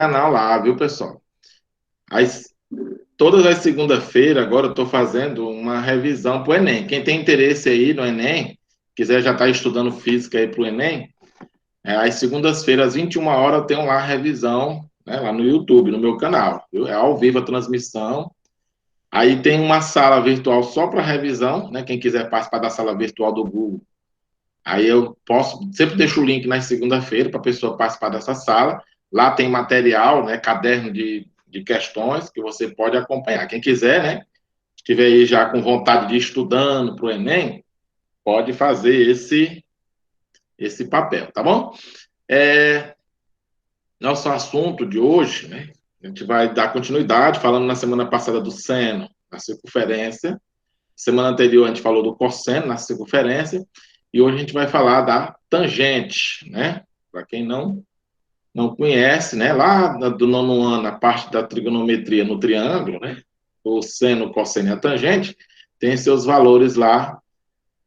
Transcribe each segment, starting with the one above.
canal lá, viu, pessoal? As, todas as segunda-feiras, agora eu estou fazendo uma revisão para o Enem. Quem tem interesse aí no Enem, quiser já estar estudando física aí para o Enem, às segundas-feiras, às 21 horas, eu tenho lá a revisão, né, lá no YouTube, no meu canal. Viu? É ao vivo a transmissão. Aí tem uma sala virtual só para revisão, né? Quem quiser participar da sala virtual do Google. Aí eu posso, sempre deixo o link na segunda-feira para a pessoa participar dessa sala. Lá tem material, né, caderno de questões que você pode acompanhar. Quem quiser, né, estiver aí já com vontade de ir estudando para o Enem, pode fazer esse papel, tá bom? É, nosso assunto de hoje, né, a gente vai dar continuidade, falando na semana passada do seno, na circunferência. Semana anterior a gente falou do cosseno na circunferência. E hoje a gente vai falar da tangente, né? Para quem não conhece, né? Lá do nono ano, a parte da trigonometria no triângulo, né? O seno, o cosseno e a tangente, tem seus valores lá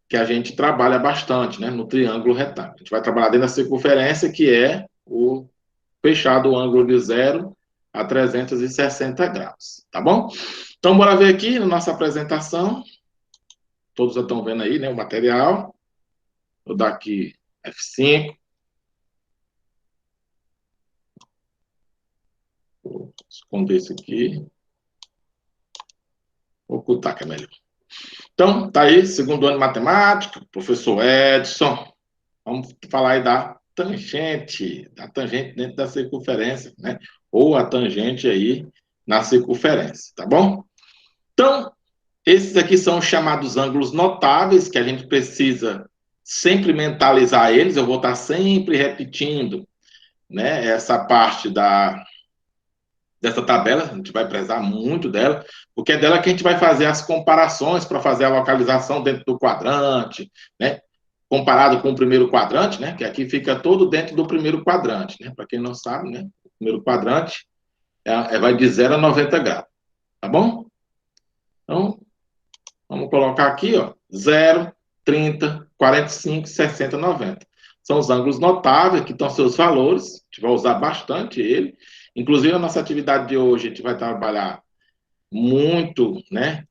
que a gente trabalha bastante, né? No triângulo retângulo. A gente vai trabalhar dentro da circunferência, que é o fechado o ângulo de 0 a 360 graus, tá bom? Então, bora ver aqui na nossa apresentação. Todos já estão vendo aí, né? O material. Vou dar aqui F5. Vou esconder isso aqui. Vou ocultar, que é melhor. Então, tá aí, segundo ano de matemática, professor Edson. Vamos falar aí da tangente dentro da circunferência, né? Ou a tangente aí na circunferência, tá bom? Então, esses aqui são os chamados ângulos notáveis, que a gente precisa sempre mentalizar eles. Eu vou estar sempre repetindo, né, essa parte dessa tabela, a gente vai prezar muito dela, porque é dela que a gente vai fazer as comparações para fazer a localização dentro do quadrante, né? Comparado com o primeiro quadrante, né? Que aqui fica todo dentro do primeiro quadrante, né? Para quem não sabe, né? O primeiro quadrante vai de 0 a 90 graus, tá bom? Então, vamos colocar aqui, ó, 0, 30, 45, 60, 90. São os ângulos notáveis, que estão seus valores, a gente vai usar bastante ele. Inclusive, a nossa atividade de hoje, a gente vai trabalhar muito, né,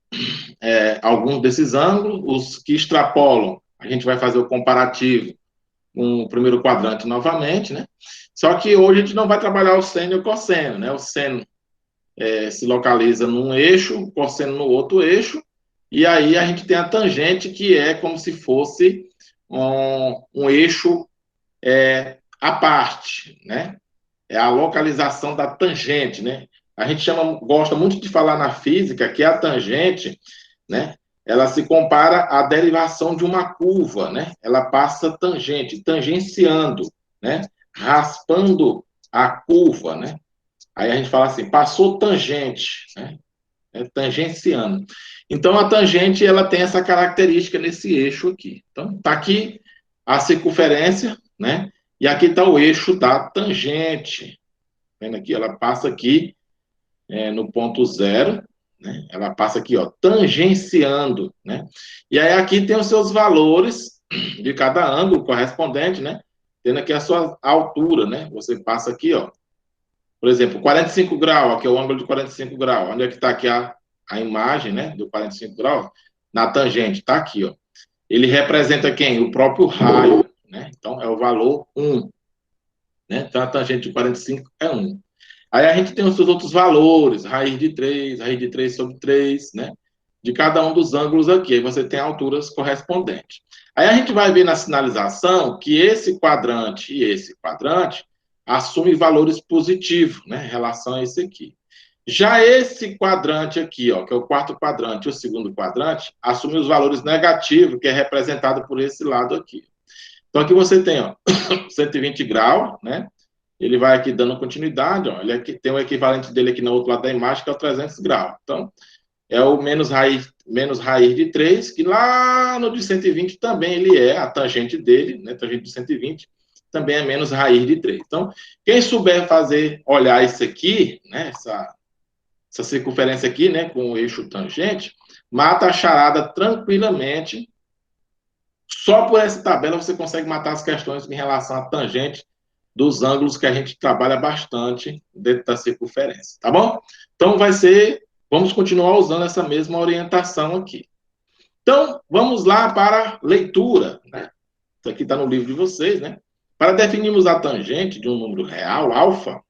alguns desses ângulos, os que extrapolam, a gente vai fazer o comparativo com o primeiro quadrante novamente, né? Só que hoje a gente não vai trabalhar o seno e o cosseno, né? O seno se localiza num eixo, o cosseno no outro eixo, e aí a gente tem a tangente, que é como se fosse um eixo à parte, né? É a localização da tangente, né? A gente gosta muito de falar na física que a tangente, né? Ela se compara à derivação de uma curva, né? Ela passa tangente, tangenciando, né? Raspando a curva, né? Aí a gente fala assim, passou tangente, né? Tangenciando. Então a tangente ela tem essa característica nesse eixo aqui. Então tá aqui a circunferência, né? E aqui está o eixo da tangente. Vendo aqui, ela passa aqui no ponto zero, né? Ela passa aqui, ó, tangenciando, né? E aí aqui tem os seus valores de cada ângulo correspondente, né? Tendo aqui a sua altura, né? Você passa aqui, ó, por exemplo, 45 graus, aqui é o ângulo de 45 graus. Onde é que está aqui a imagem, né, do 45 graus? Na tangente, está aqui, ó. Ele representa quem? O próprio raio, né? Então, é o valor 1, né? Então, a tangente de 45 é 1. Aí a gente tem os seus outros valores, raiz de 3 sobre 3, né? De cada um dos ângulos aqui. Aí você tem alturas correspondentes. Aí a gente vai ver na sinalização que esse quadrante e esse quadrante assumem valores positivos, né? Em relação a esse aqui. Já esse quadrante aqui, ó, que é o quarto quadrante e o segundo quadrante, assume os valores negativos, que é representado por esse lado aqui. Então aqui você tem, ó, 120 graus, né? Ele vai aqui dando continuidade, ó, ele aqui tem o equivalente dele aqui no outro lado da imagem, que é o 300 graus. Então, é o menos raiz de 3, que lá no de 120 também ele é, a tangente dele, né, tangente de 120, também é menos raiz de 3. Então, quem souber olhar isso aqui, né, essa circunferência aqui, né, com o eixo tangente, mata a charada tranquilamente. Só por essa tabela você consegue matar as questões em relação à tangente dos ângulos que a gente trabalha bastante dentro da circunferência, tá bom? Então, vamos continuar usando essa mesma orientação aqui. Então, vamos lá para a leitura, né? Isso aqui está no livro de vocês, né? Para definirmos a tangente de um número real, alfa,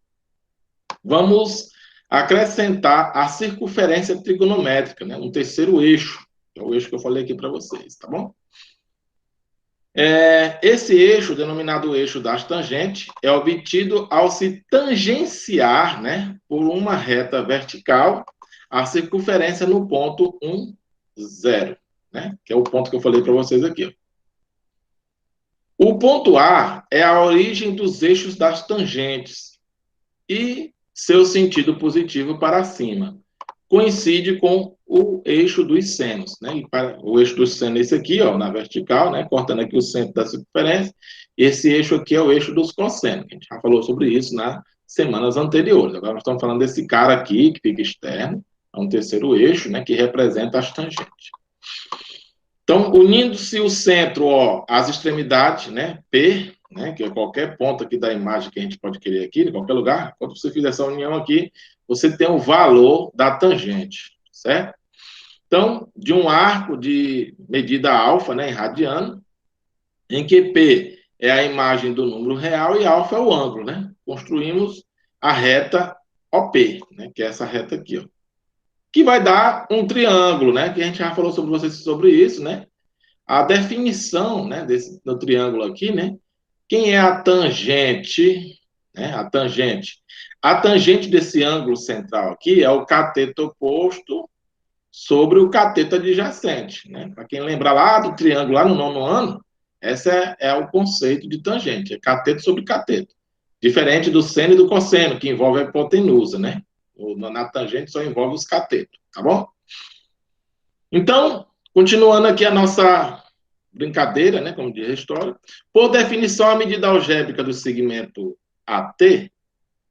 vamos acrescentar a circunferência trigonométrica, né? Um terceiro eixo, que é o eixo que eu falei aqui para vocês, tá bom? Esse eixo, denominado eixo das tangentes, é obtido ao se tangenciar, né, por uma reta vertical a circunferência no ponto 1, 0, né, que é o ponto que eu falei para vocês aqui. Ó. O ponto A é a origem dos eixos das tangentes e seu sentido positivo para cima. Coincide com o eixo dos senos, né? O eixo dos senos é esse aqui, ó, na vertical, né? Cortando aqui o centro da circunferência. Esse eixo aqui é o eixo dos cossenos. A gente já falou sobre isso nas semanas anteriores. Agora nós estamos falando desse cara aqui, que fica externo, é um terceiro eixo, né? Que representa as tangentes. Então, unindo-se o centro, ó, às extremidades, né? P, né? Que é qualquer ponto aqui da imagem que a gente pode querer aqui, em qualquer lugar. Quando você fizer essa união aqui, você tem o valor da tangente, certo? Então, de um arco de medida alfa, né, em radiano, em que P é a imagem do número real e alfa é o ângulo, né? Construímos a reta OP, né, que é essa reta aqui, ó, que vai dar um triângulo, né, que a gente já falou sobre vocês sobre isso, né? A definição, né, do triângulo aqui, né? Quem é a tangente, né? A tangente desse ângulo central aqui é o cateto oposto sobre o cateto adjacente, né? Para quem lembra lá do triângulo lá no 9º ano, esse é o conceito de tangente, é cateto sobre cateto. Diferente do seno e do cosseno, que envolve a hipotenusa, né? Na tangente só envolve os catetos, tá bom? Então, continuando aqui a nossa brincadeira, né, como diz a história, por definição, a medida algébrica do segmento AT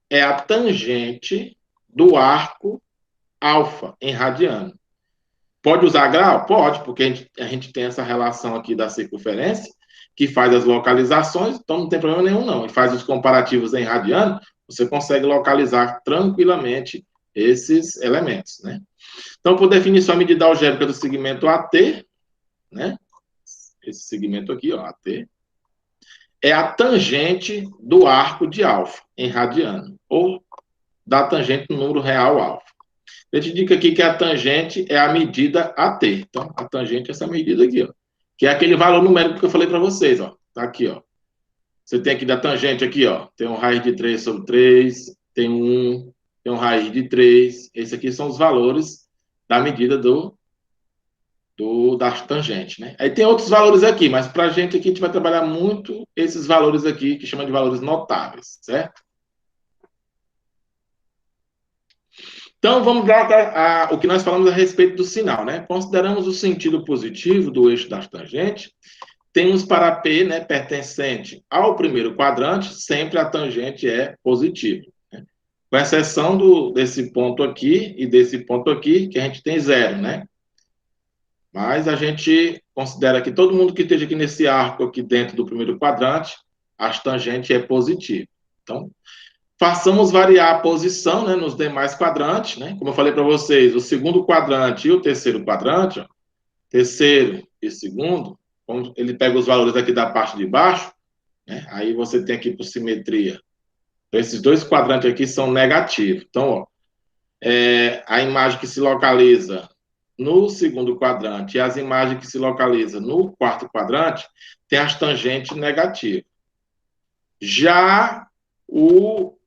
é a tangente do arco alfa em radiano. Pode usar grau? Pode, porque a gente tem essa relação aqui da circunferência, que faz as localizações, então não tem problema nenhum, não. E faz os comparativos em radiano, você consegue localizar tranquilamente esses elementos, né? Então, por definição, a medida algébrica do segmento AT, né? Esse segmento aqui, ó, AT, é a tangente do arco de alfa em radiano, ou da tangente do número real alfa. A gente indica aqui que a tangente é a medida AT. Então, a tangente é essa medida aqui, ó, que é aquele valor numérico que eu falei para vocês, ó. Tá aqui, ó. Você tem aqui da tangente aqui, ó, tem um raiz de 3 sobre 3, tem um raiz de 3. Esses aqui são os valores da medida das tangentes, né? Aí tem outros valores aqui, mas para a gente aqui, a gente vai trabalhar muito esses valores aqui, que chama de valores notáveis, certo? Então, vamos dar o que nós falamos a respeito do sinal, né? Consideramos o sentido positivo do eixo das tangentes. Temos para P, né, pertencente ao primeiro quadrante, sempre a tangente é positiva. Né? Com exceção desse ponto aqui e desse ponto aqui, que a gente tem 0, né? Mas a gente considera que todo mundo que esteja aqui nesse arco aqui dentro do primeiro quadrante, as tangentes é positiva. Então, façamos variar a posição, né, nos demais quadrantes, né? Como eu falei para vocês, o segundo quadrante e o terceiro quadrante, ó, terceiro e segundo, ele pega os valores aqui da parte de baixo, né? Aí você tem aqui por simetria. Então, esses dois quadrantes aqui são negativos. Então, ó, a imagem que se localiza no segundo quadrante e as imagens que se localizam no quarto quadrante tem as tangentes negativas. Já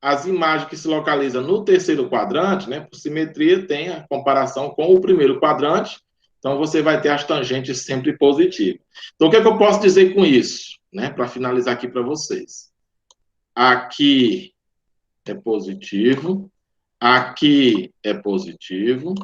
as imagens que se localizam no terceiro quadrante, né, por simetria, tem a comparação com o primeiro quadrante, então você vai ter as tangentes sempre positivas. Então, o que é que eu posso dizer com isso? Né, para finalizar aqui para vocês. Aqui é positivo, aqui é positivo,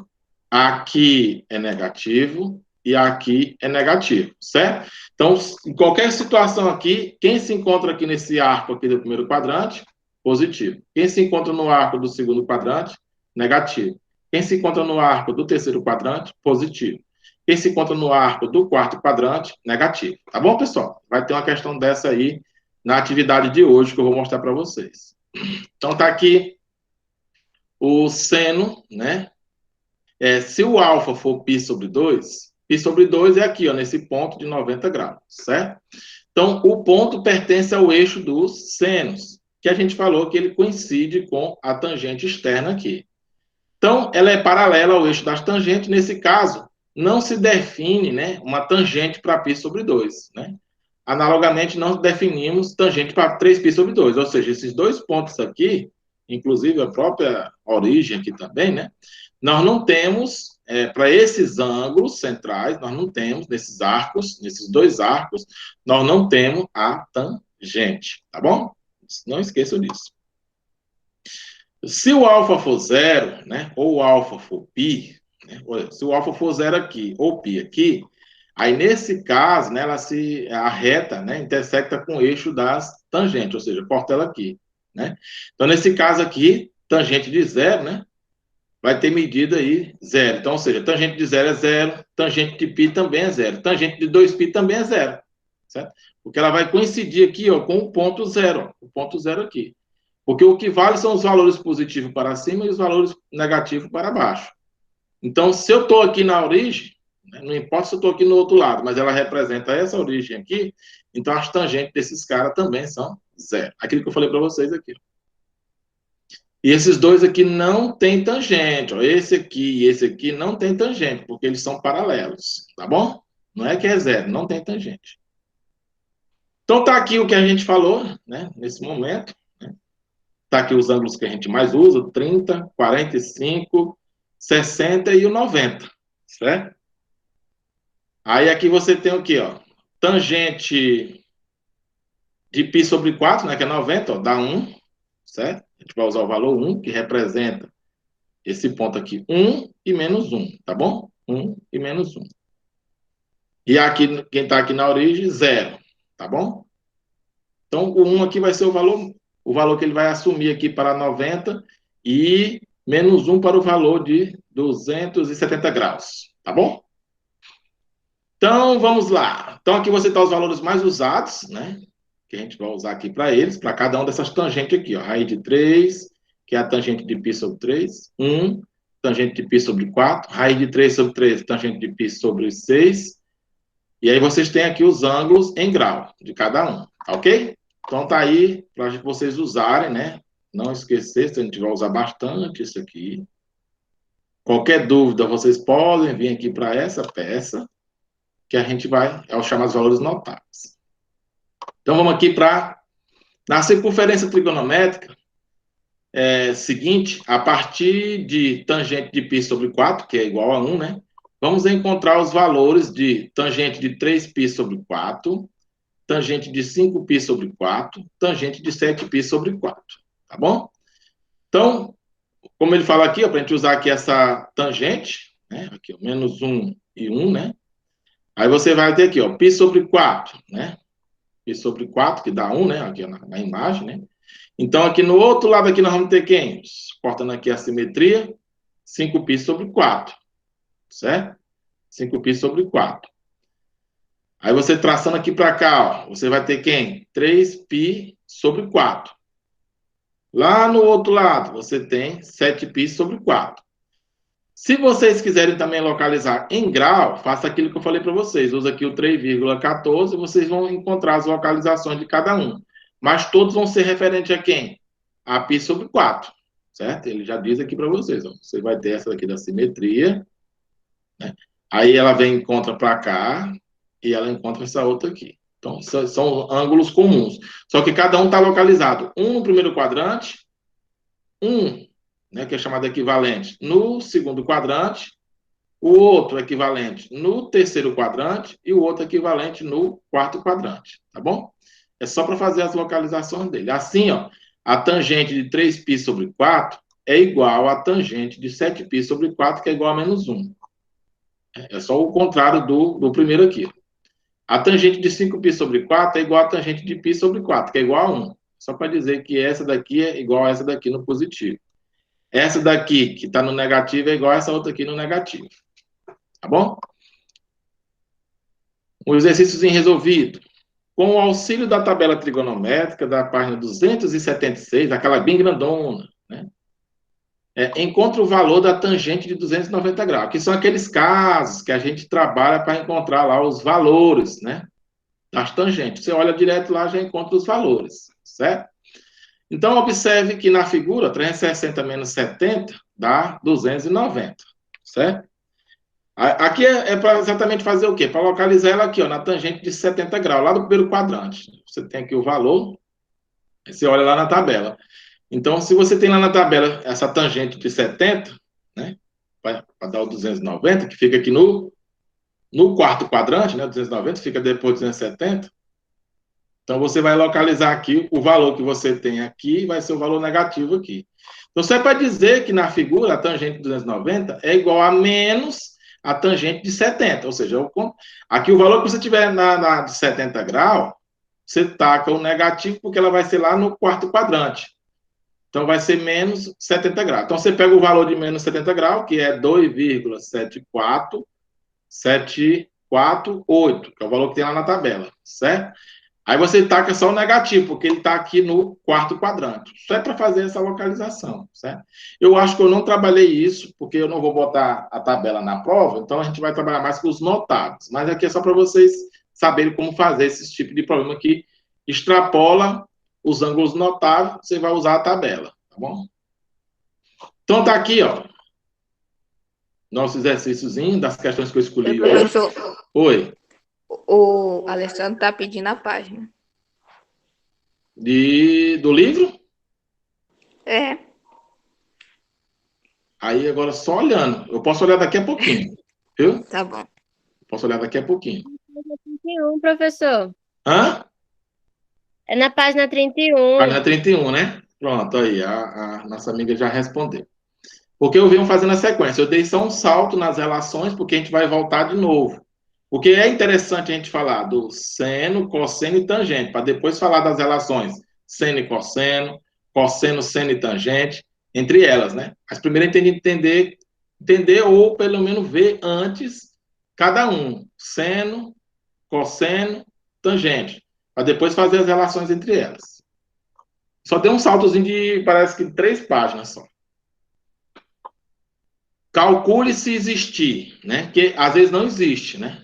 aqui é negativo e aqui é negativo, certo? Então, em qualquer situação aqui, quem se encontra aqui nesse arco aqui do primeiro quadrante, positivo. Quem se encontra no arco do segundo quadrante, negativo. Quem se encontra no arco do terceiro quadrante, positivo. Quem se encontra no arco do quarto quadrante, negativo. Tá bom, pessoal? Vai ter uma questão dessa aí na atividade de hoje que eu vou mostrar para vocês. Então, está aqui o seno, né? Se o alfa for π sobre 2 é aqui, ó, nesse ponto de 90 graus, certo? Então, o ponto pertence ao eixo dos senos, que a gente falou que ele coincide com a tangente externa aqui. Então, ela é paralela ao eixo das tangentes. Nesse caso, não se define, né, uma tangente para π sobre 2. Né? Analogamente, nós definimos tangente para 3π sobre 2. Ou seja, esses dois pontos aqui, inclusive a própria origem aqui também, né, nós não temos, para esses ângulos centrais, nós não temos, nesses arcos, nesses dois arcos, nós não temos a tangente. Tá bom? Não esqueçam disso. Se o alfa for zero, né, ou o alfa for π, né, se o alfa for zero aqui, ou π aqui, aí nesse caso, né, a reta, né, intersecta com o eixo das tangentes, ou seja, corta ela aqui, né? Então, nesse caso aqui, tangente de zero, né, vai ter medida aí zero. Então, ou seja, tangente de zero é zero, tangente de π também é zero, tangente de 2π também é zero, certo? Porque ela vai coincidir aqui, ó, com o ponto zero, o ponto zero aqui. Porque o que vale são os valores positivos para cima e os valores negativos para baixo. Então, se eu estou aqui na origem, né, não importa se eu estou aqui no outro lado, mas ela representa essa origem aqui, então as tangentes desses caras também são zero. Aquilo que eu falei para vocês aqui. E esses dois aqui não têm tangente. Ó. Esse aqui e esse aqui não tem tangente, porque eles são paralelos. Tá bom? Não é que é zero, não tem tangente. Então, tá aqui o que a gente falou, né, nesse momento. Está aqui os ângulos que a gente mais usa, 30, 45, 60 e o 90, certo? Aí aqui você tem o quê, ó? Tangente de π sobre 4, né, que é 90, ó, dá 1, certo? A gente vai usar o valor 1, que representa esse ponto aqui, 1 e menos 1, tá bom? 1 e menos 1. E aqui, quem está aqui na origem, 0, tá bom? Então, o 1 aqui vai ser o valor que ele vai assumir aqui para 90 e menos 1 para o valor de 270 graus, tá bom? Então, vamos lá. Então, aqui você está os valores mais usados, né? Que a gente vai usar aqui para eles, para cada uma dessas tangentes aqui, ó. Raiz de 3, que é a tangente de π sobre 3, 1, tangente de π sobre 4, raiz de 3 sobre 3, tangente de π sobre 6, e aí vocês têm aqui os ângulos em grau de cada um, tá ok? Então tá aí para vocês usarem, né? Não esquecer, a gente vai usar bastante isso aqui. Qualquer dúvida, vocês podem vir aqui para essa peça, que a gente vai, é o chamado valores notáveis. Então vamos aqui para, na circunferência trigonométrica, seguinte, a partir de tangente de π sobre 4, que é igual a 1, né? Vamos encontrar os valores de tangente de 3π sobre 4, tangente de 5π sobre 4, tangente de 7π sobre 4, tá bom? Então, como ele fala aqui, para a gente usar aqui essa tangente, né? Aqui, ó, menos 1 e 1, né? Aí você vai ter aqui, ó, π sobre 4, né? Π sobre 4, que dá 1, né? Aqui na imagem, né? Então, aqui no outro lado aqui nós vamos ter quem? Cortando aqui a simetria, 5π sobre 4, certo? 5π sobre 4. Aí você traçando aqui para cá, ó, você vai ter quem? 3π sobre 4. Lá no outro lado, você tem 7π sobre 4. Se vocês quiserem também localizar em grau, faça aquilo que eu falei para vocês. Usa aqui o 3,14 e vocês vão encontrar as localizações de cada um. Mas todos vão ser referentes a quem? A π sobre 4, certo? Ele já diz aqui para vocês. Ó. Você vai ter essa daqui da simetria, né? Aí ela vem encontra para cá e ela encontra essa outra aqui. Então, são ângulos comuns. Só que cada um está localizado. Um no primeiro quadrante, um, né, que é chamado equivalente, no segundo quadrante, o outro equivalente no terceiro quadrante e o outro equivalente no quarto quadrante, tá bom? É só para fazer as localizações dele. Assim, ó, a tangente de 3π sobre 4 é igual à tangente de 7π sobre 4, que é igual a menos 1. É só o contrário do primeiro aqui. A tangente de 5π sobre 4 é igual à tangente de π sobre 4, que é igual a 1. Só para dizer que essa daqui é igual a essa daqui no positivo. Essa daqui, que está no negativo, é igual a essa outra aqui no negativo. Tá bom? Um exercício resolvido. com o auxílio da tabela trigonométrica da página 276, aquela bem grandona, né? Encontra o valor da tangente de 290 graus, que são aqueles casos que a gente trabalha para encontrar lá os valores, né, das tangentes. Você olha direto lá, já encontra os valores, certo? Então, observe que na figura, 360 menos 70 dá 290, certo? Aqui é para exatamente fazer o quê? Para localizar ela aqui, ó, na tangente de 70 graus, lá do primeiro quadrante. Você tem aqui o valor, você olha lá na tabela. Então, se você tem lá na tabela essa tangente de 70, né, para dar o 290, que fica aqui no quarto quadrante, né, 290, fica depois de 270. Então, você vai localizar aqui o valor que você tem aqui, vai ser o valor negativo aqui. Então, você vai dizer que na figura a tangente de 290 é igual a menos a tangente de 70, ou seja, aqui o valor que você tiver na de 70 graus, você taca o negativo, porque ela vai ser lá no quarto quadrante. Então, vai ser menos 70 graus. Então, você pega o valor de menos 70 graus, que é 2,74748, que é o valor que tem lá na tabela, certo? Aí você taca só o negativo, porque ele está aqui no quarto quadrante. Isso é para fazer essa localização, certo? Eu acho que eu não trabalhei isso, porque eu não vou botar a tabela na prova, então a gente vai trabalhar mais com os notados. Mas aqui é só para vocês saberem como fazer esse tipo de problema que extrapola os ângulos notáveis, você vai usar a tabela, tá bom? Então tá aqui, ó, nosso exercíciozinho das questões que eu Oi, escolhi hoje. professor. Oi. O Alessandro tá pedindo a página. Do livro? É, Aí agora só olhando. Eu posso olhar daqui a pouquinho, viu? tá bom. Posso olhar daqui a pouquinho. 31, professor. Hã? É na página 31. Página 31, né? Pronto, aí, a nossa amiga já respondeu. Porque eu venho fazendo a sequência. Eu dei só um salto nas relações, porque a gente vai voltar de novo. Porque é interessante a gente falar do seno, cosseno e tangente, para depois falar das relações seno e cosseno, seno e tangente, entre elas, né? Mas primeiro a gente tem que entender ou pelo menos ver antes cada um. Seno, cosseno, tangente, para depois fazer as relações entre elas. Só tem um saltozinho de, parece que 3 páginas só. Calcule se existir, né? Que às vezes não existe, né?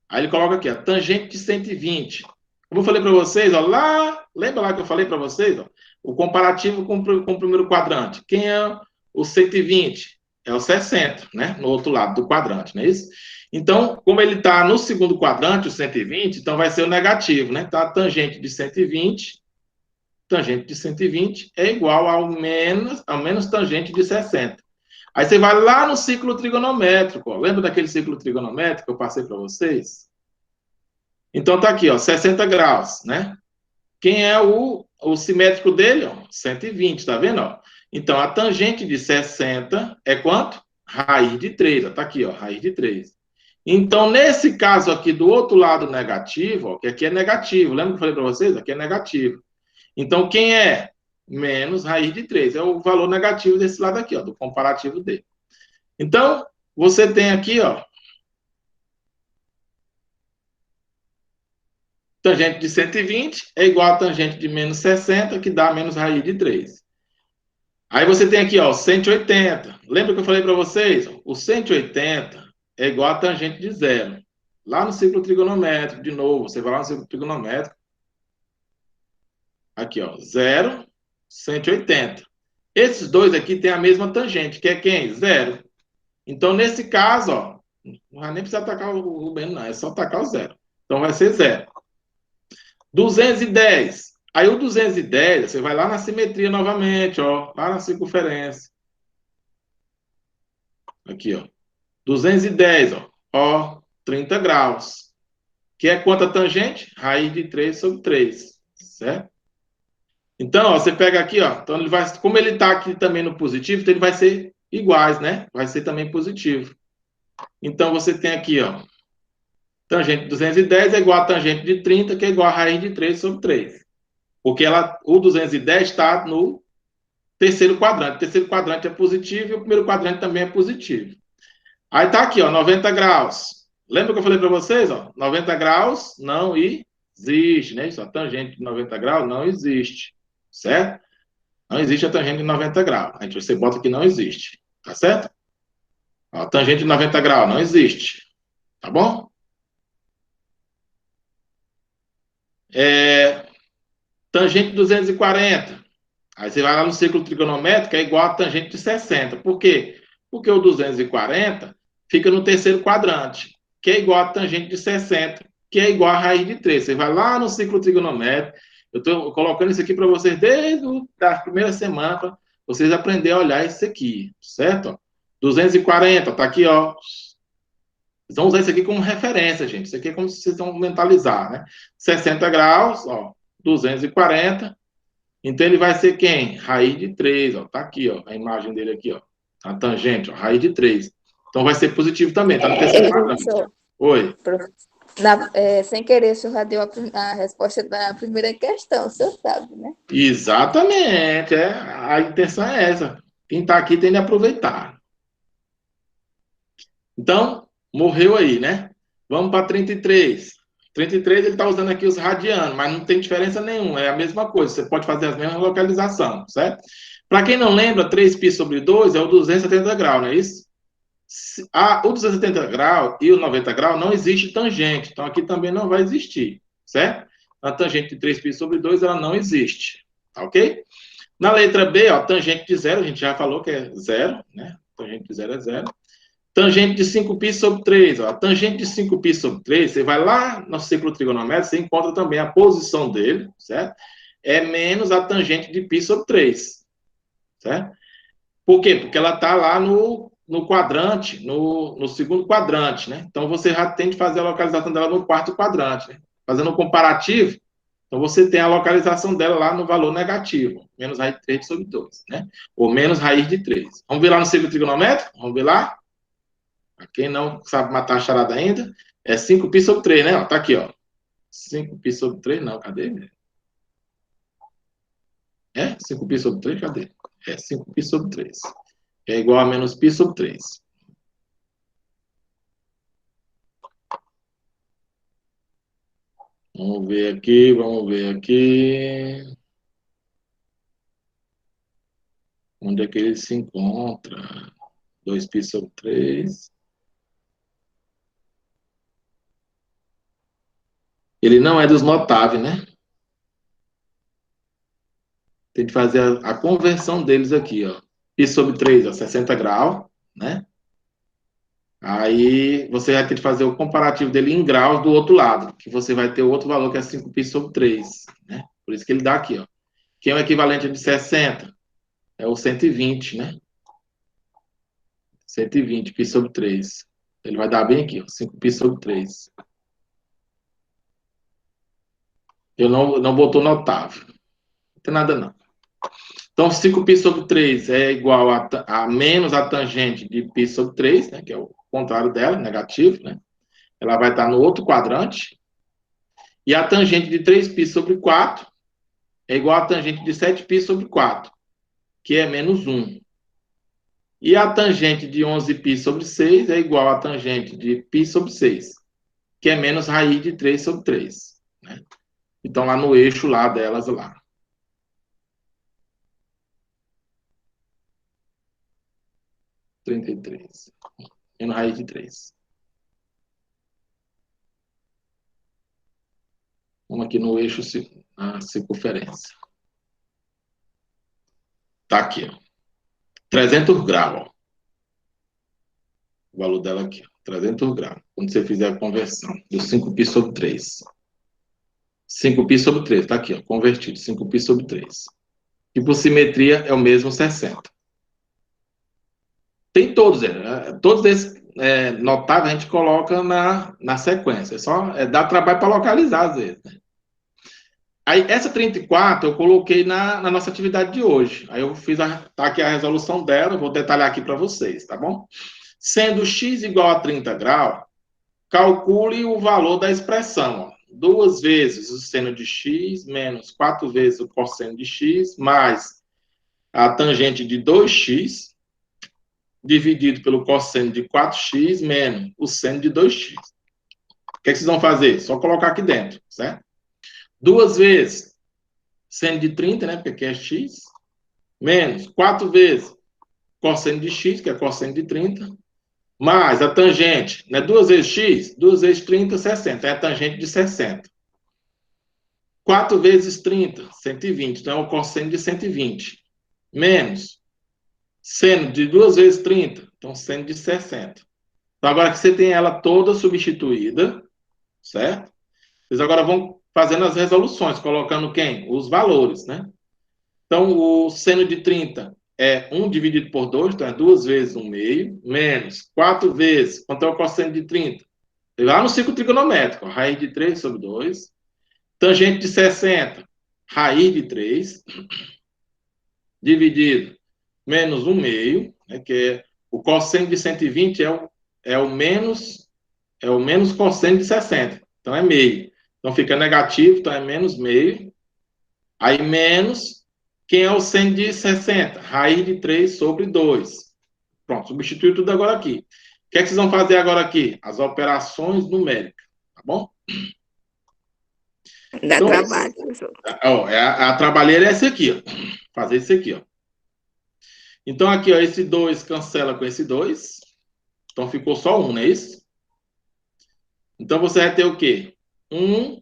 Aí ele coloca aqui, a tangente de 120. Como eu falei para vocês, ó, lá, lembra lá que eu falei para vocês, ó, o comparativo com o primeiro quadrante. Quem é o 120? É o 60, né? No outro lado do quadrante, não é isso? Então, como ele está no segundo quadrante, o 120, então vai ser o negativo, né? Então, a tangente de 120 é igual ao menos tangente de 60. Aí você vai lá no ciclo trigonométrico. Ó. Lembra daquele ciclo trigonométrico que eu passei para vocês? Então tá aqui, ó, 60 graus, né? Quem é o simétrico dele? Ó, 120, tá vendo? Ó? Então a tangente de 60 é quanto? Raiz de 3. Ó, tá aqui, ó, raiz de 3. Então, nesse caso aqui do outro lado negativo, ó, que aqui é negativo, lembra que eu falei para vocês? Aqui é negativo. Então, quem é menos raiz de 3? É o valor negativo desse lado aqui, ó, do comparativo dele. Então, você tem aqui, ó, tangente de 120 é igual a tangente de menos 60, que dá menos raiz de 3. Aí você tem aqui, ó, 180. Lembra que eu falei para vocês? O 180 é igual a tangente de zero. Lá no ciclo trigonométrico, de novo, você vai lá no ciclo trigonométrico. Aqui, ó, 0, 180. Esses dois aqui têm a mesma tangente, que é quem? Zero. Então, nesse caso, ó, não vai nem precisar atacar o Rubens, não, é só atacar o zero. Então, vai ser zero. 210. Aí, o 210, você vai lá na simetria novamente, ó, lá na circunferência. Aqui, ó. 210, ó, 30 graus. Que é quanto a tangente? Raiz de 3 sobre 3, certo? Então, ó, você pega aqui, ó, então ele vai, como ele está aqui também no positivo, então ele vai ser iguais, né? Vai ser também positivo. Então, você tem aqui, ó, tangente de 210 é igual a tangente de 30, que é igual a raiz de 3 sobre 3. Porque o 210 está no terceiro quadrante. O terceiro quadrante é positivo e o primeiro quadrante também é positivo. Aí tá aqui, ó, 90 graus. Lembra que eu falei para vocês, ó? 90 graus, não e existe, né? Isso, a tangente de 90 graus não existe, certo? Não existe a tangente de 90 graus. A gente, você bota que não existe, tá certo? A tangente de 90 graus não existe, tá bom? Tangente de 240. Aí você vai lá no círculo trigonométrico, é igual a tangente de 60. Por quê? Porque o 240 fica no terceiro quadrante, que é igual a tangente de 60, que é igual a raiz de 3. Você vai lá no círculo trigonométrico, eu estou colocando isso aqui para vocês desde a primeira semana, para vocês aprenderem a olhar isso aqui, certo? 240, está aqui, ó. Vocês vão usar isso aqui como referência, gente. Isso aqui é como se vocês vão mentalizar, né? 60 graus, ó, 240. Então, ele vai ser quem? Raiz de 3, ó. Tá aqui, ó. A imagem dele aqui, ó. A tangente, ó. Raiz de 3. Então, vai ser positivo também. Tá no terceiro quadrante. Professor, Oi. sem querer, o senhor já deu a resposta da primeira questão, o senhor sabe, né? Exatamente. A intenção é essa. Quem tá aqui tem de aproveitar. Então, morreu aí, né? Vamos para 33. 33, ele está usando aqui os radianos, mas não tem diferença nenhuma, é a mesma coisa, você pode fazer as mesmas localizações, certo? Para quem não lembra, 3π sobre 2 é o 270 graus, não é isso? O 270 graus e o 90 graus não existe tangente, então aqui também não vai existir, certo? A tangente de 3π sobre 2, ela não existe, tá ok? Na letra B, ó, tangente de zero, a gente já falou que é zero, né? Tangente de zero é zero. Tangente de 5π sobre 3. Ó. A tangente de 5π sobre 3, você vai lá no círculo trigonométrico, você encontra também a posição dele, certo? É menos a tangente de π sobre 3, certo? Por quê? Porque ela está lá no quadrante, no segundo quadrante, né? Então, você já tem de fazer a localização dela no quarto quadrante, né? Fazendo um comparativo, então você tem a localização dela lá no valor negativo, menos raiz de 3 sobre 2, né? Ou menos raiz de 3. Vamos ver lá no círculo trigonométrico? Vamos ver lá? Quem não sabe matar a charada ainda, é 5π sobre 3, né? Ó, tá aqui, ó. 5π sobre 3, não, cadê? É? 5π sobre 3, cadê? É 5π sobre 3. É igual a menos π sobre 3. Vamos ver aqui, vamos ver aqui. Onde é que ele se encontra? 2π sobre 3. Ele não é dos notáveis, né? Tem que fazer a conversão deles aqui, ó. Π sobre 3, ó, 60 graus, né? Aí você vai ter que fazer o comparativo dele em graus do outro lado, que você vai ter outro valor que é 5π sobre 3, né? Por isso que ele dá aqui, ó. Que é o equivalente de 60, é o 120, né? 120 π sobre 3. Ele vai dar bem aqui, ó, 5π sobre 3. Eu não botou notável. Não tem nada, não. Então, 5π sobre 3 é igual a menos a tangente de π sobre 3, né? Que é o contrário dela, negativo, né? Ela vai estar no outro quadrante. E a tangente de 3π sobre 4 é igual a tangente de 7π sobre 4, que é menos 1. E a tangente de 11π sobre 6 é igual a tangente de π sobre 6, que é menos raiz de 3 sobre 3. Né? Então, lá no eixo lá delas lá. (33). Menos raiz de 3. Vamos aqui no eixo, a circunferência. Tá aqui, ó. 300 graus, ó. O valor dela aqui, ó. 300 graus. Quando você fizer a conversão do 5π sobre 3. 5π sobre 3, tá aqui, ó. Convertido, 5π sobre 3. E por simetria é o mesmo 60. Tem todos, todos esses notáveis a gente coloca na sequência. Dá trabalho para localizar, às vezes. Né? Aí, essa 34 eu coloquei na nossa atividade de hoje. Aí eu fiz, tá aqui a resolução dela, vou detalhar aqui para vocês, tá bom? Sendo x igual a 30 graus, calcule o valor da expressão. Ó. 2 vezes o seno de x menos 4 vezes o cosseno de x mais a tangente de 2x dividido pelo cosseno de 4x menos o seno de 2x. O que vocês vão fazer? Só colocar aqui dentro, certo? 2 vezes seno de 30, né? Porque aqui é x. Menos 4 vezes cosseno de x, que é cosseno de 30. Mais a tangente, né? 2 vezes x, 2 vezes 30, 60. É a tangente de 60. 4 vezes 30, 120. Então, é o cosseno de 120. Menos seno de 2 vezes 30. Então, seno de 60. Então, agora que você tem ela toda substituída, certo? Vocês agora vão fazendo as resoluções, colocando quem? Os valores, né? Então, o seno de 30 é 1 dividido por 2, então é 2 vezes 1 meio, menos 4 vezes, quanto é o cosseno de 30? Lá no ciclo trigonométrico, raiz de 3 sobre 2. Tangente de 60, raiz de 3, dividido menos 1 meio, né, que é o cosseno de 120 é o menos cosseno de 60. Então é meio. Então fica negativo, então é menos meio. Aí menos, quem é o seno de 60? Raiz de 3 sobre 2. Pronto, substitui tudo agora aqui. O que é que vocês vão fazer agora aqui? As operações numéricas, tá bom? Dá Então, trabalho, professor. ó, a trabalheira é essa aqui, ó. Fazer isso aqui, ó. Então, aqui, ó, esse 2 cancela com esse 2. Então, ficou só 1, não é isso? Então, você vai ter o quê? 1,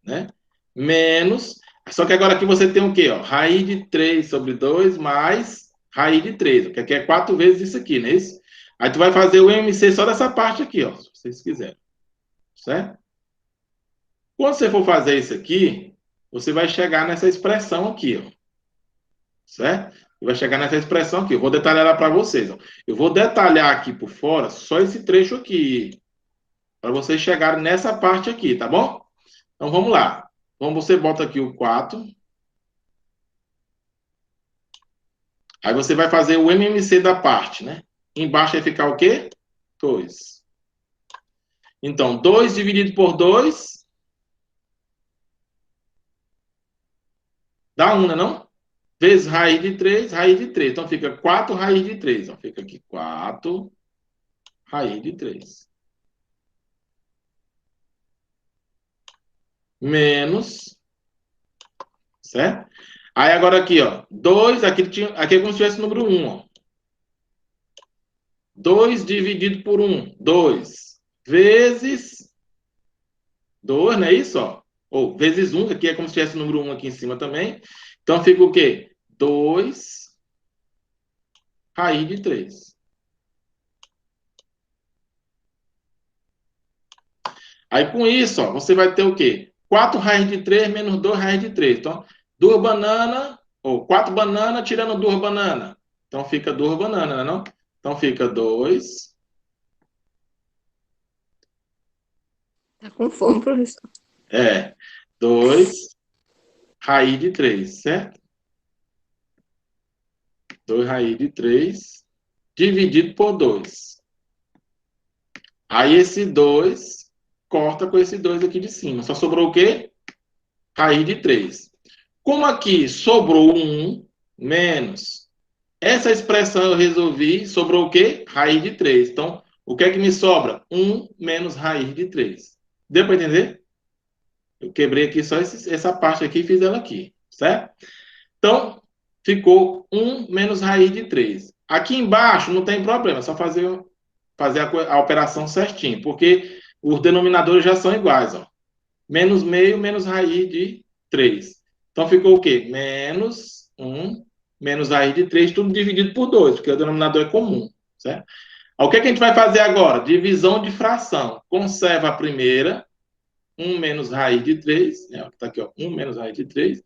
né? Menos... Só que agora aqui você tem o quê? Ó? Raiz de 3 sobre 2 mais raiz de 3. Que aqui é 4 vezes isso aqui, não é isso? Aí tu vai fazer o MC só dessa parte aqui, ó. Se vocês quiserem. Certo? Quando você for fazer isso aqui, você vai chegar nessa expressão aqui, ó. Certo? E vai chegar nessa expressão aqui. Eu vou detalhar ela para vocês. Ó. Eu vou detalhar aqui por fora só esse trecho aqui. Para vocês chegarem nessa parte aqui, tá bom? Então vamos lá. Então você bota aqui o 4. Aí você vai fazer o MMC da parte, né? Embaixo vai ficar o quê? 2. Então, 2 dividido por 2 dá 1, né, não? Vezes raiz de 3, raiz de 3. Então, fica 4 raiz de 3. Ó. Fica aqui 4 raiz de 3. Menos, certo? Aí, agora aqui, ó. 2, aqui é como se tivesse o número 1, ó. 2 dividido por 1, 2. Vezes 2, não é isso, ó? Ou vezes 1, aqui é como se tivesse o número 1 aqui em cima também. Então, fica o quê? 2 raiz de 3. Aí, com isso, ó, você vai ter o quê? 4 raiz de 3 menos 2 raiz de 3. Então, 2 bananas, ou 4 bananas tirando 2 bananas. Então, fica 2 bananas, né, não? Então, fica 2. Tá com fome, professor. 2 raiz de 3, certo? 2 raiz de 3 dividido por 2. Aí, esse 2 corta com esse 2 aqui de cima. Só sobrou o quê? Raiz de 3. Como aqui sobrou 1 menos essa expressão eu resolvi, sobrou o quê? Raiz de 3. Então, o que é que me sobra? 1 menos raiz de 3. Deu para entender? Eu quebrei aqui só essa parte aqui e fiz ela aqui, certo? Então, ficou 1 menos raiz de 3. Aqui embaixo não tem problema, é só fazer a operação certinho, porque os denominadores já são iguais, ó. Menos meio, menos raiz de 3. Então, ficou o quê? Menos 1 menos raiz de 3, tudo dividido por 2, porque o denominador é comum, certo? O que é que a gente vai fazer agora? Divisão de fração. Conserva a primeira, 1 menos raiz de 3, né? Está aqui, ó, 1 menos raiz de 3.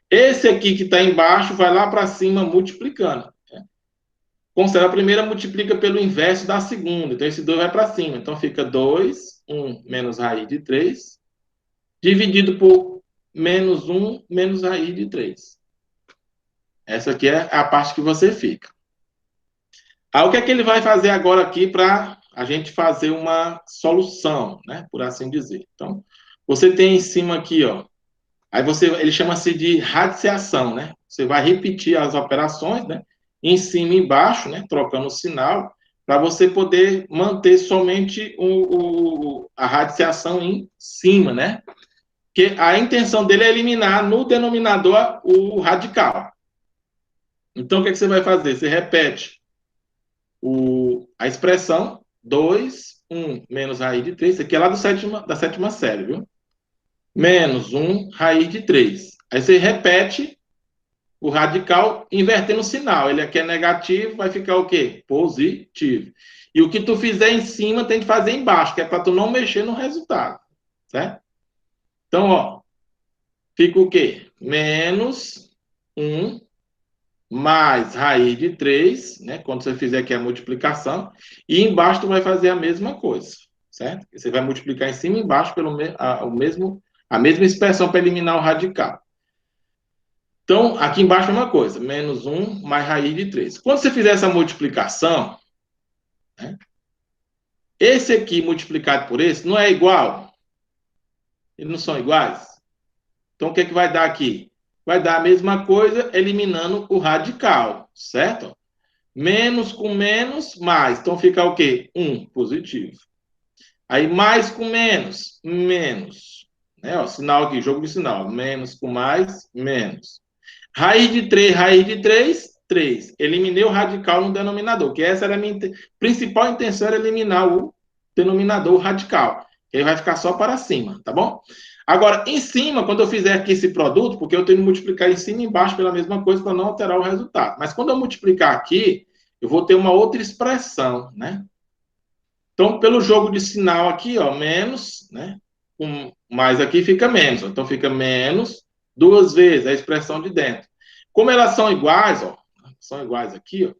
Esse aqui que está embaixo vai lá para cima multiplicando. Né? Conserva a primeira, multiplica pelo inverso da segunda. Então, esse 2 vai para cima. Então, fica 2, 1 menos raiz de 3, dividido por menos 1 menos raiz de 3. Essa aqui é a parte que você fica. Aí, o que é que ele vai fazer agora aqui para a gente fazer uma solução, né? Por assim dizer. Então, você tem em cima aqui, ó. Aí ele chama-se de radiciação, né? Você vai repetir as operações, né? Em cima e embaixo, né? Trocando o sinal, para você poder manter somente a radiciação em cima, né? que a intenção dele é eliminar no denominador o radical. Então, o que você vai fazer? Você repete a expressão 2, 1 menos raiz de 3. Isso aqui é lá da sétima série, viu? Menos 1 raiz de 3. Aí você repete o radical invertendo o sinal. Ele aqui é negativo, vai ficar o quê? Positivo. E o que tu fizer em cima tem que fazer embaixo, que é para tu não mexer no resultado. Certo? Então, ó, fica o quê? Menos 1 mais raiz de 3, né? Quando você fizer aqui a multiplicação. E embaixo tu vai fazer a mesma coisa. Certo? Você vai multiplicar em cima e embaixo a mesma expressão para eliminar o radical. Então, aqui embaixo é uma coisa, menos 1 mais raiz de 3. Quando você fizer essa multiplicação, né, esse aqui multiplicado por esse não é igual? Eles não são iguais? Então, o que é que vai dar aqui? Vai dar a mesma coisa, eliminando o radical, certo? Menos com menos, mais. Então, fica o quê? 1, positivo. Aí, mais com menos, menos. Né? Ó, sinal aqui, jogo de sinal. Menos com mais, menos. Raiz de 3, 3. Eliminei o radical no denominador, que essa era a minha principal intenção, era eliminar o denominador, o radical. Que aí vai ficar só para cima, tá bom? Agora, em cima, quando eu fizer aqui esse produto, porque eu tenho que multiplicar em cima e embaixo pela mesma coisa para não alterar o resultado. Mas quando eu multiplicar aqui, eu vou ter uma outra expressão, né? Então, pelo jogo de sinal aqui, ó, menos, né? Mais aqui fica menos. Então, fica menos 2 vezes a expressão de dentro. Como elas são iguais, ó, são iguais aqui, ó,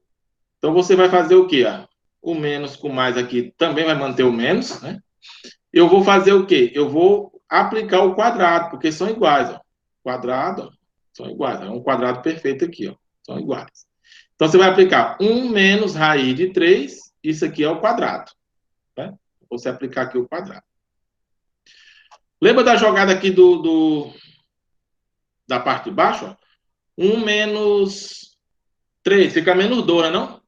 então você vai fazer o quê? Ó? O menos com mais aqui também vai manter o menos, né? Eu vou fazer o quê? Eu vou aplicar o quadrado, porque são iguais, ó. Quadrado, ó, são iguais. É um quadrado perfeito aqui, ó. São iguais. Então você vai aplicar 1 menos raiz de 3, isso aqui é o quadrado. Tá? Você aplicar aqui o quadrado. Lembra da jogada aqui da parte de baixo? Ó? 1 menos 3, fica menos 2, não?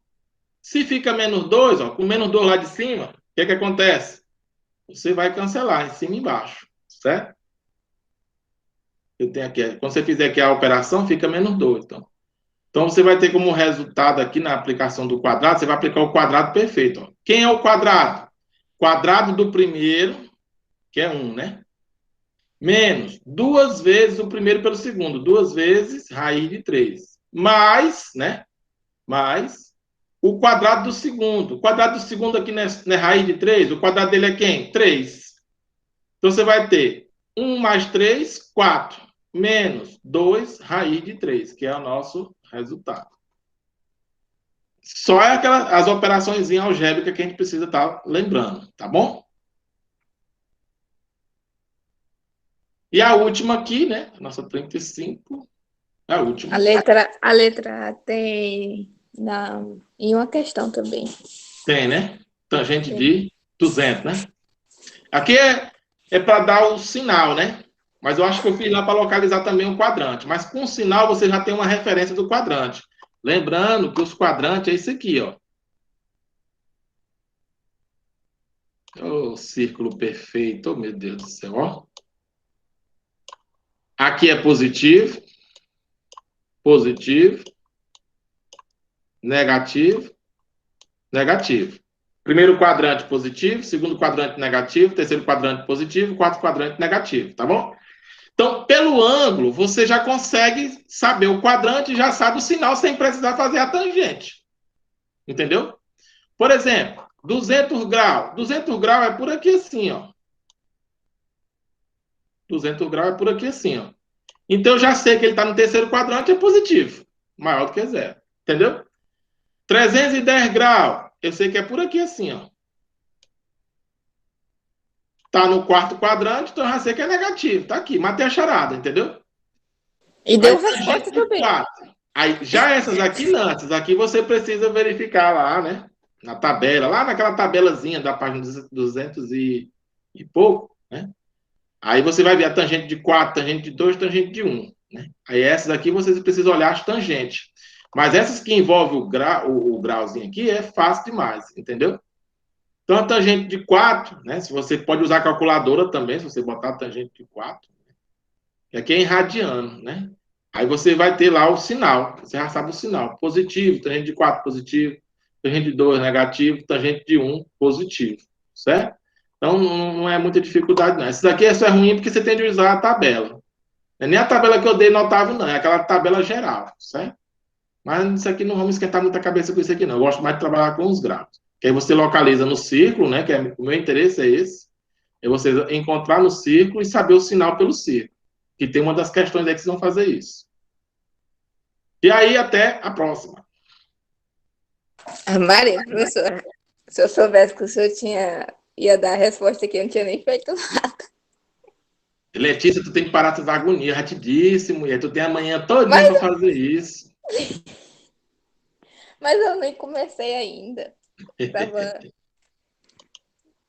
Se fica menos 2, ó, com menos 2 lá de cima, o que que acontece? Você vai cancelar em cima e embaixo, certo? Eu tenho aqui, quando você fizer aqui a operação, fica menos 2. Então você vai ter como resultado aqui na aplicação do quadrado, você vai aplicar o quadrado perfeito. Ó. Quem é o quadrado? Quadrado do primeiro, que é 1, né? Menos 2 vezes o primeiro pelo segundo. 2 vezes raiz de 3. Mais, né? Mais o quadrado do segundo. O quadrado do segundo aqui não é raiz de 3. O quadrado dele é quem? 3. Então, você vai ter 1 mais 3, 4. Menos 2 raiz de 3, que é o nosso resultado. Só é as operações algébricas que a gente precisa estar lembrando, tá bom? E a última aqui, né? A nossa 35. A última. A letra A tem em uma questão também. Tem, né? Tangente de 200, né? Aqui é para dar o sinal, né? Mas eu acho que eu fiz lá para localizar também o quadrante. Mas com o sinal você já tem uma referência do quadrante. Lembrando que os quadrantes é isso aqui, ó. O círculo perfeito, oh, meu Deus do céu, ó. Aqui é positivo, positivo, negativo, negativo. Primeiro quadrante positivo, segundo quadrante negativo, terceiro quadrante positivo, quarto quadrante negativo, tá bom? Então, pelo ângulo, você já consegue saber o quadrante e já sabe o sinal sem precisar fazer a tangente. Entendeu? Por exemplo, 200 graus. 200 graus é por aqui assim, ó. 200 graus é por aqui assim, ó. Então, eu já sei que ele está no terceiro quadrante, é positivo. Maior do que zero. Entendeu? 310 graus. Eu sei que é por aqui assim, ó. Tá no quarto quadrante, então eu já sei que é negativo. Tá aqui, matei a charada, entendeu? E deu resposta também. Aí, já essas aqui não, essas aqui você precisa verificar lá, né? Na tabela, lá naquela tabelazinha da página 200 e pouco, né? Aí você vai ver a tangente de 4, tangente de 2, tangente de 1. Né? Aí essas aqui vocês precisam olhar as tangentes. Mas essas que envolvem o grauzinho aqui é fácil demais, entendeu? Então a tangente de 4, né? Se você pode usar a calculadora também, se você botar a tangente de 4, que aqui é em radiano, né? Aí você vai ter lá o sinal, você já sabe o sinal. Positivo, tangente de 4 positivo, tangente de 2 negativo, tangente de 1 positivo, certo? Então não é muita dificuldade, não. Essa daqui só é ruim porque você tem de usar a tabela. Não é nem a tabela que eu dei no Otávio, não, é aquela tabela geral, certo? Mas isso aqui não vamos esquentar muita cabeça com isso aqui, não. Eu gosto mais de trabalhar com os graus. Que aí você localiza no círculo, né? Que o meu interesse é esse. É você encontrar no círculo e saber o sinal pelo círculo. Que tem uma das questões aí que vocês vão fazer isso. E aí, até a próxima. Maria, professora, se eu soubesse que o senhor ia dar a resposta aqui, eu não tinha nem feito. Letícia, tu tem que parar de agonia. Já te disse, mulher. Tu tem amanhã todinha Mas, para fazer isso. mas eu nem comecei ainda. Tava...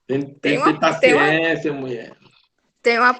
Tem Tem que ter uma, tem uma, paciência, mulher. tem uma